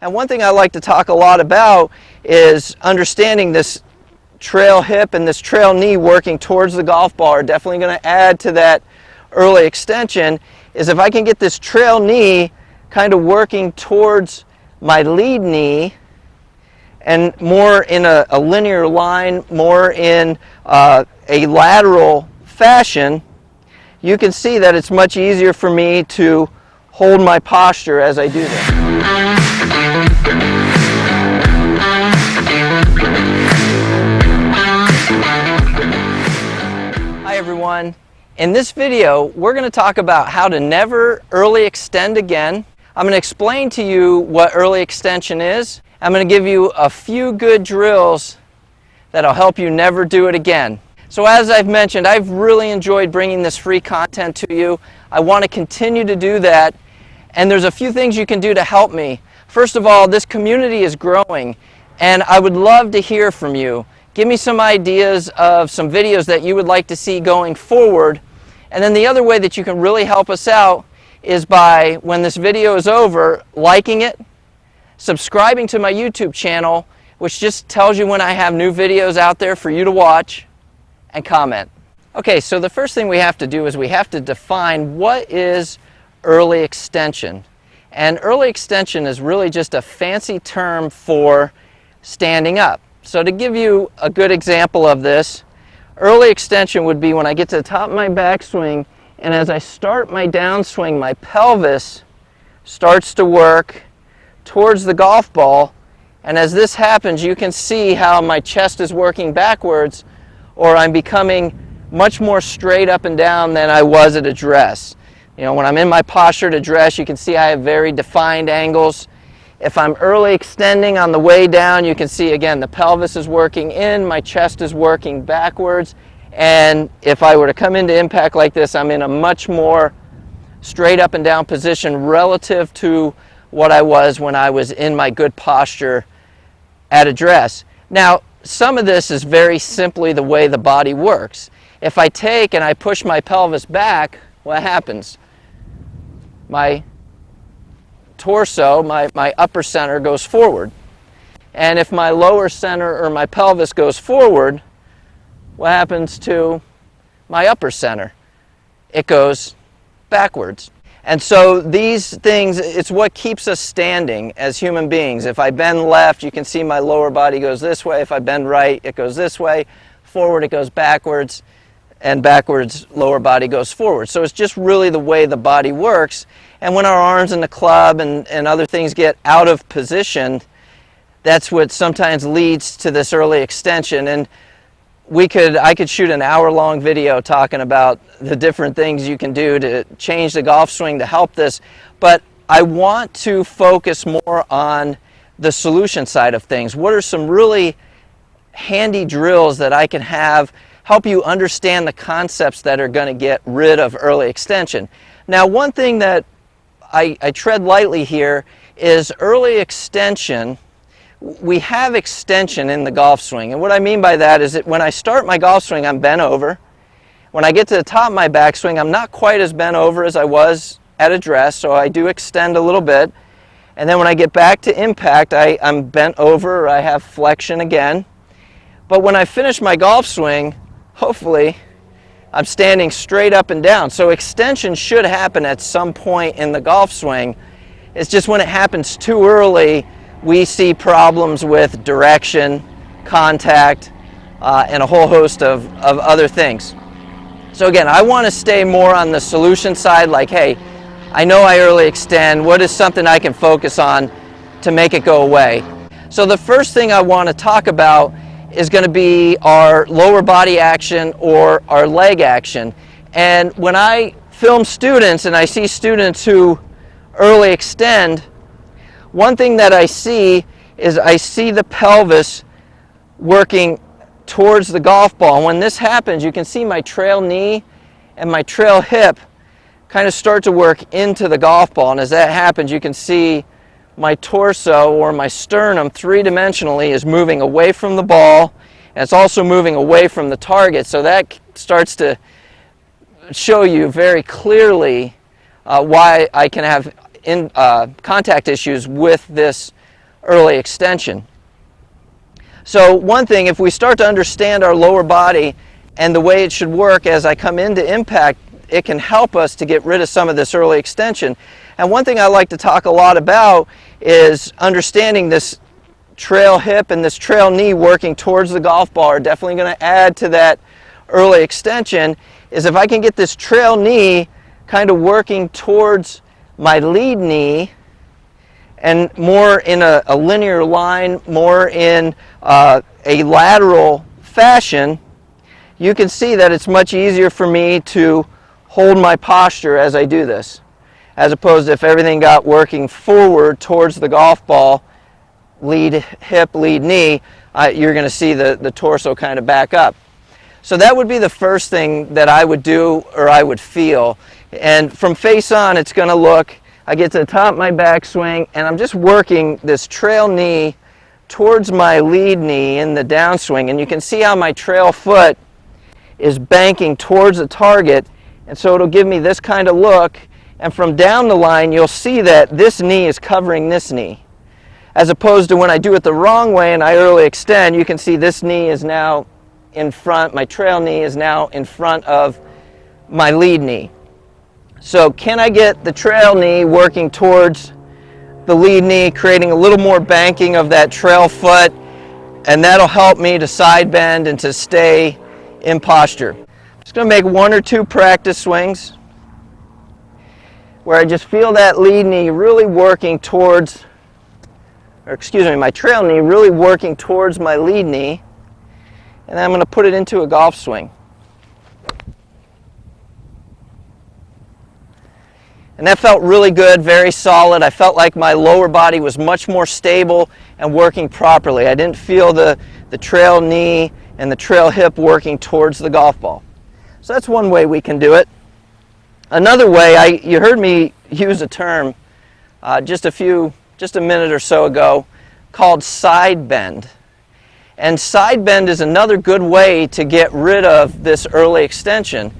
And one thing I like to talk a lot about is understanding this trail hip and this trail knee working towards the golf ball are definitely going to add to that early extension. Is if I can get this trail knee kind of working towards my lead knee and more in a linear line, more in a lateral fashion, you can see that it's much easier for me to hold my posture as I do this. Hi everyone. In this video, we're going to talk about how to never early extend again. I'm going to explain to you what early extension is. I'm going to give you a few good drills that'll help you never do it again. So as I've mentioned, I've really enjoyed bringing this free content to you. I want to continue to do that, and there's a few things you can do to help me. First of all, this community is growing, and I would love to hear from you. Give me some ideas of some videos that you would like to see going forward. And then the other way that you can really help us out is by, when this video is over, liking it, subscribing to my YouTube channel, which just tells you when I have new videos out there for you to watch, and comment. Okay, so the first thing we have to do is we have to define what is early extension. And early extension is really just a fancy term for standing up. So to give you a good example of this, early extension would be when I get to the top of my backswing, and as I start my downswing, my pelvis starts to work towards the golf ball, and as this happens, you can see how my chest is working backwards, or I'm becoming much more straight up and down than I was at address. You know, when I'm in my posture at address, you can see I have very defined angles. If I'm early extending on the way down, you can see again the pelvis is working in, my chest is working backwards, and if I were to come into impact like this, I'm in a much more straight up and down position relative to what I was when I was in my good posture at address. Now, some of this is very simply the way the body works. If I take and I push my pelvis back, what happens? My torso, my upper center goes forward. And if my lower center or my pelvis goes forward, what happens to my upper center? It goes backwards. And so these things, it's what keeps us standing as human beings. If I bend left, you can see my lower body goes this way. If I bend right, it goes this way. Forward, it goes backwards. And backwards, lower body goes forward. So it's just really the way the body works. And when our arms in the club and other things get out of position, that's what sometimes leads to this early extension. And I could shoot an hour-long video talking about the different things you can do to change the golf swing to help this. But I want to focus more on the solution side of things. What are some really handy drills that I can help you understand the concepts that are going to get rid of early extension? Now, one thing that I tread lightly here is early extension. We have extension in the golf swing, and what I mean by that is that when I start my golf swing, I'm bent over. When I get to the top of my backswing, I'm not quite as bent over as I was at address, so I do extend a little bit. And then when I get back to impact, I'm bent over, or I have flexion again. But when I finish my golf swing, hopefully, I'm standing straight up and down. So extension should happen at some point in the golf swing. It's just when it happens too early, we see problems with direction, contact, and a whole host of other things. So again, I want to stay more on the solution side, like, hey, I know I early extend. What is something I can focus on to make it go away? So the first thing I want to talk about is going to be our lower body action or our leg action. And when I film students and I see students who early extend, one thing that I see is I see the pelvis working towards the golf ball. And when this happens, you can see my trail knee and my trail hip kind of start to work into the golf ball. And as that happens, you can see my torso or my sternum three-dimensionally is moving away from the ball, and it's also moving away from the target. So that starts to show you very clearly why I can have contact issues with this early extension. So one thing, if we start to understand our lower body and the way it should work as I come into impact, it can help us to get rid of some of this early extension. And one thing I like to talk a lot about is understanding this trail hip and this trail knee working towards the golf ball are definitely going to add to that early extension. Is if I can get this trail knee kind of working towards my lead knee and more in a linear line, more in a lateral fashion, you can see that it's much easier for me to hold my posture as I do this, as opposed to if everything got working forward towards the golf ball, lead hip, lead knee, you're going to see the torso kind of back up. So that would be the first thing that I would do or I would feel. And from face on, it's going to look, I get to the top of my backswing and I'm just working this trail knee towards my lead knee in the downswing. And you can see how my trail foot is banking towards the target. And so it'll give me this kind of look. And from down the line, you'll see that this knee is covering this knee. As opposed to when I do it the wrong way and I early extend, you can see this knee is now in front, my trail knee is now in front of my lead knee. So can I get the trail knee working towards the lead knee, creating a little more banking of that trail foot, and that'll help me to side bend and to stay in posture. I'm just going to make one or two practice swings where I just feel that lead knee really working towards, or excuse me, my trail knee really working towards my lead knee, and then I'm going to put it into a golf swing. And that felt really good, very solid. I felt like my lower body was much more stable and working properly. I didn't feel the trail knee and the trail hip working towards the golf ball. So that's one way we can do it. Another way, you heard me use a term just a minute or so ago called side bend. And side bend is another good way to get rid of this early extension.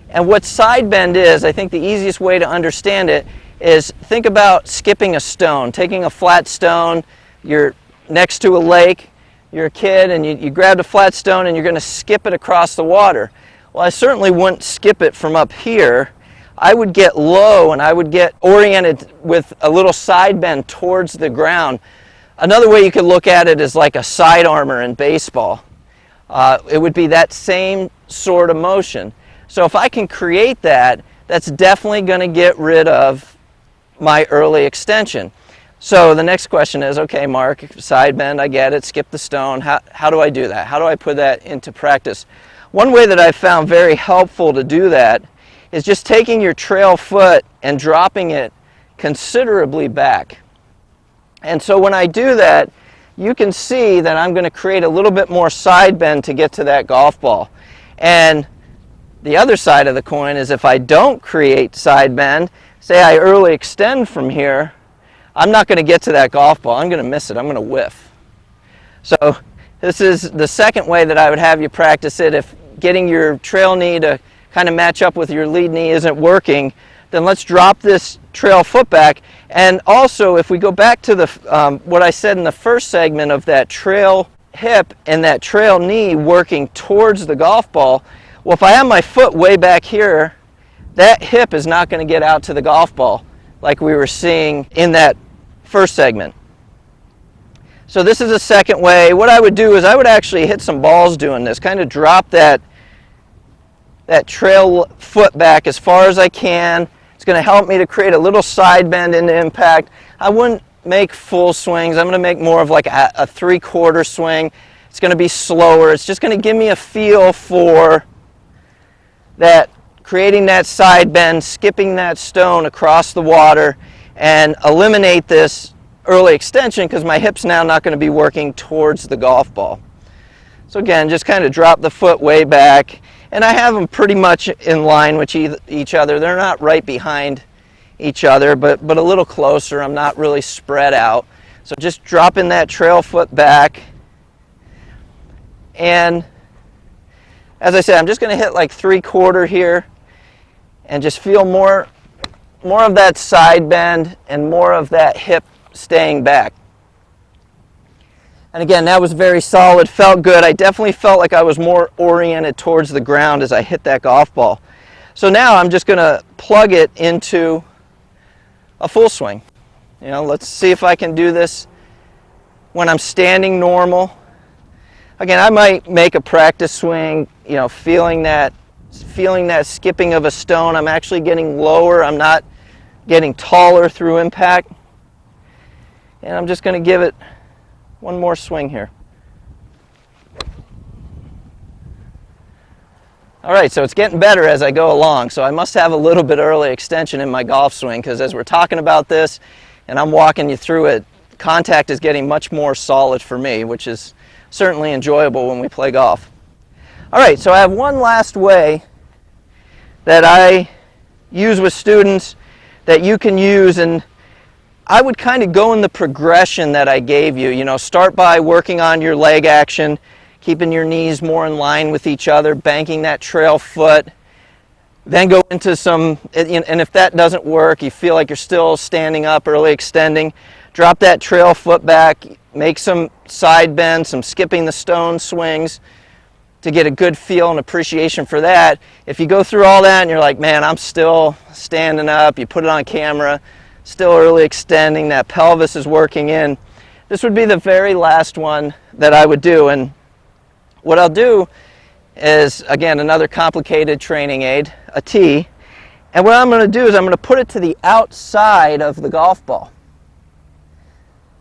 And what side bend is, I think the easiest way to understand it is think about skipping a stone, taking a flat stone, you're next to a lake, you're a kid, and you grabbed a flat stone and you're going to skip it across the water. Well, I certainly wouldn't skip it from up here. I would get low and I would get oriented with a little side bend towards the ground. Another way you could look at it is like a side armor in baseball. It would be that same sort of motion. So if I can create that, that's definitely going to get rid of my early extension. So the next question is, okay, Mark, side bend, I get it, skip the stone. How do I do that? How do I put that into practice? One way that I've found very helpful to do that is just taking your trail foot and dropping it considerably back. And so when I do that, you can see that I'm going to create a little bit more side bend to get to that golf ball. And the other side of the coin is if I don't create side bend, say I early extend from here, I'm not going to get to that golf ball. I'm going to miss it. I'm going to whiff. So this is the second way that I would have you practice it. If getting your trail knee to kind of match up with your lead knee isn't working, then let's drop this trail foot back. And also, if we go back to the what I said in the first segment of that trail hip and that trail knee working towards the golf ball, well, if I have my foot way back here, that hip is not going to get out to the golf ball like we were seeing in that first segment. So this is a second way. What I would do is I would actually hit some balls doing this, kind of drop that trail foot back as far as I can. It's going to help me to create a little side bend into impact. I wouldn't make full swings. I'm going to make more of like a three-quarter swing. It's going to be slower. It's just going to give me a feel for that, creating that side bend, skipping that stone across the water, and eliminate this early extension because my hip's now not going to be working towards the golf ball. So again, just kind of drop the foot way back, and I have them pretty much in line with each other. They're not right behind each other, but a little closer. I'm not really spread out. So just dropping that trail foot back, and as I said, I'm just going to hit like three-quarter here and just feel more of that side bend and more of that hip staying back. And again, that was very solid, felt good. I definitely felt like I was more oriented towards the ground as I hit that golf ball. So now I'm just going to plug it into a full swing. You know, let's see if I can do this when I'm standing normal. Again, I might make a practice swing, you know, feeling that skipping of a stone. I'm actually getting lower. I'm not getting taller through impact. And I'm just going to give it one more swing here. All right, so it's getting better as I go along. So I must have a little bit early extension in my golf swing, because as we're talking about this and I'm walking you through it, contact is getting much more solid for me, which is certainly enjoyable when we play golf. All right, so I have one last way that I use with students that you can use, and I would kind of go in the progression that I gave you. You know, start by working on your leg action, keeping your knees more in line with each other, banking that trail foot. Then go into some, and if that doesn't work, you feel like you're still standing up, early extending, drop that trail foot back, make some side bends, some skipping the stone swings to get a good feel and appreciation for that. If you go through all that and you're like, man, I'm still standing up, you put it on camera, still early extending, that pelvis is working in, this would be the very last one that I would do. And what I'll do is, again, another complicated training aid, a tee. And what I'm going to do is I'm going to put it to the outside of the golf ball.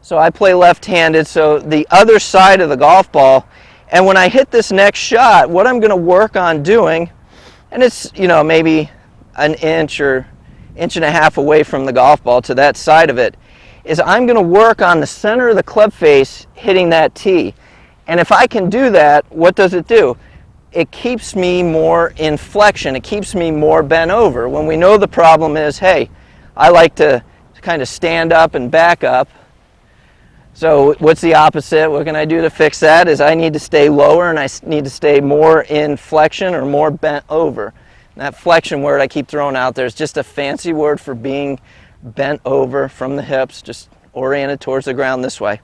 So I play left-handed, so the other side of the golf ball. And when I hit this next shot, what I'm going to work on doing, and it's, you know, maybe an inch or inch and a half away from the golf ball to that side of it, is I'm going to work on the center of the club face hitting that tee. And if I can do that, what does it do? It keeps me more in flexion. It keeps me more bent over. When we know the problem is, hey, I like to kind of stand up and back up. So what's the opposite? What can I do to fix that? Is I need to stay lower and I need to stay more in flexion or more bent over. And that flexion word I keep throwing out there is just a fancy word for being bent over from the hips, just oriented towards the ground this way.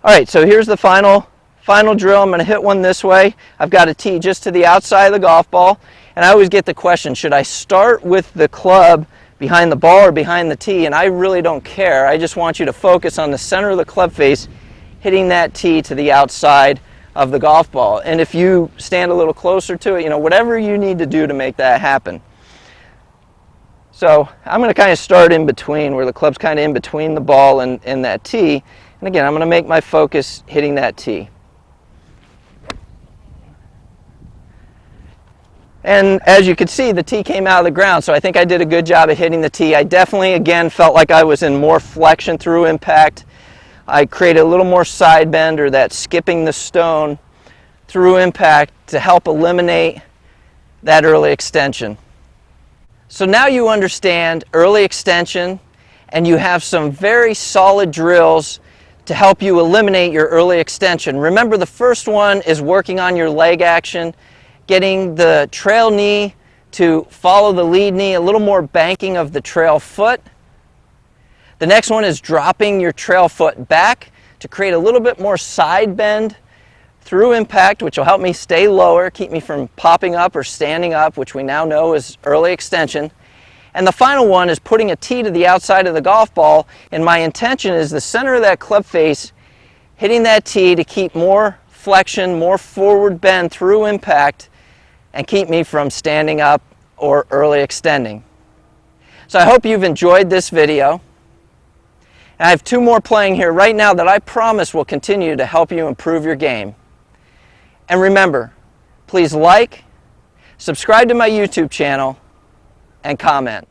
All right, so here's the final drill. I'm going to hit one this way. I've got a tee just to the outside of the golf ball. And I always get the question, should I start with the club behind the ball or behind the tee? And I really don't care. I just want you to focus on the center of the club face, hitting that tee to the outside of the golf ball. And if you stand a little closer to it, you know, whatever you need to do to make that happen. So I'm going to kind of start in between, where the club's kind of in between the ball and that tee. And again, I'm going to make my focus hitting that tee. And as you can see, the tee came out of the ground, so I think I did a good job of hitting the tee. I definitely, again, felt like I was in more flexion through impact. I created a little more side bend, or that skipping the stone through impact, to help eliminate that early extension. So now you understand early extension, and you have some very solid drills to help you eliminate your early extension. Remember, the first one is working on your leg action, getting the trail knee to follow the lead knee, a little more banking of the trail foot. The next one is dropping your trail foot back to create a little bit more side bend through impact, which will help me stay lower, keep me from popping up or standing up, which we now know is early extension. And the final one is putting a tee to the outside of the golf ball, and my intention is the center of that club face, hitting that tee to keep more flexion, more forward bend through impact, and keep me from standing up or early extending. So I hope you've enjoyed this video. And I have two more playing here right now that I promise will continue to help you improve your game. And remember, please like, subscribe to my YouTube channel, and comment.